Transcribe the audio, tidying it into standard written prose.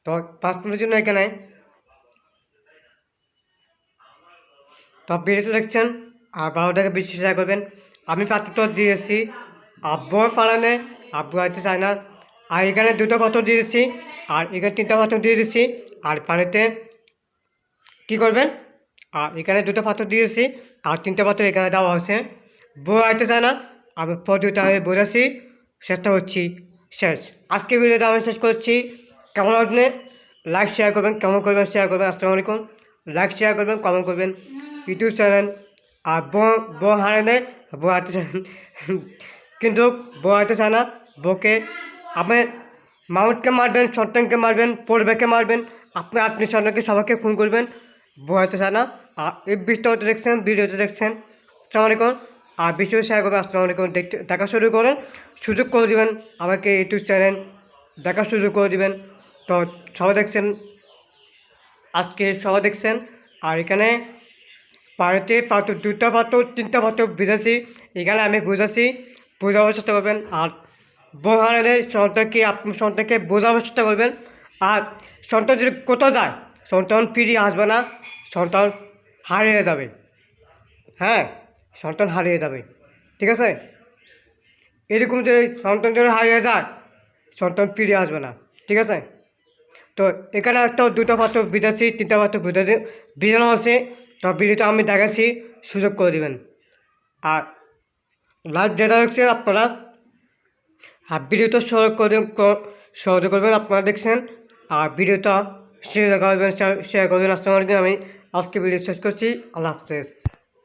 তো পাসপোর্টের জন্য এখানে তো ভিডিওটা দেখছেন আর ভালোটাকে বেশি শেয়ার করবেন। আমি পাত্রটা দিয়েছি, আব্বুর পালানে আব্বু হয়তো চায় না। আর এখানে 2টা পাত্র দিয়ে দিচ্ছি, আর এখানে 3টা পাত্র দিয়ে দিচ্ছি। আর পানিতে কী করবেন, আর এখানে 2টা পাত্র দিয়েছি আর 3টা পাত্র এখানে দেওয়া হয়েছে। বউ হয়তো চায় না, আমি পদ্ধতিটা আমি বলেছি, চেষ্টা করছি শেষ। আজকে ভিডিওটা আমি শেষ করছি। কেমন লাগলে লাইক শেয়ার করবেন, কেমন করবেন শেয়ার করবেন। আসসালামু আলাইকুম। লাইক শেয়ার করবেন, কমেন্ট করবেন। ইউটিউব চ্যানেল আর বউ হারানে বউ হারতে চান, কিন্তু বউ হারতে চায় না। বউকে আপনি মাউথকে মারবেন, সন্তানকে মারবেন, পরিবারকে মারবেন, আপনি আত্মীয় স্বজনকে সবাইকে খুন করবেন, বউ হারতে চায় না। আর এই ভিডিওতে দেখছেন, আসসালামু আলাইকুম। আর ভিডিও শেয়ার করবেন। আসসালামু আলাইকুম। দেখা শুরু করেন, সুযোগ করে দেবেন আমাকে ইউটিউব চ্যানেল দেখার সুযোগ করে দেবেন। তো সবাই দেখছেন, আজকে সবাই দেখছেন। আর এখানে পানিতে পাত্র 2টা পাত্র 3টা পাত্র ভিজাছি, এখানে আমি বুঝাচ্ছি, বোঝাবার চেষ্টা করবেন। আর বউ হারালে সন্তানকে আপনি সন্তানকে বোঝাবার চেষ্টা করবেন। আর সন্তান যদি কোথাও যায়, সন্তান ফিরিয়ে আসবে না, সন্তান হারিয়ে যাবে। হ্যাঁ, সন্তান হারিয়ে যাবে, ঠিক আছে। এরকম যদি সন্তান যদি হারিয়ে যায়, সন্তান ফিরে আসবে না, ঠিক আছে। তো এখানে একটা 2টা পাত্র ভিজাচ্ছি, 3টা পাত্র ভিজানো আছে। তো ভিডিওটা আমি দেখাচ্ছি, সুযোগ করে দেবেন। আর লাইভ যেটা দেখছেন আপনারা, আর ভিডিওটা সহযোগ করবেন, আপনারা দেখছেন। আর ভিডিওটা শেয়ার করবেন। আসসালামু আলাইকুম। আমি আজকে ভিডিও শেষ করছি। আল্লাহ হাফেজ।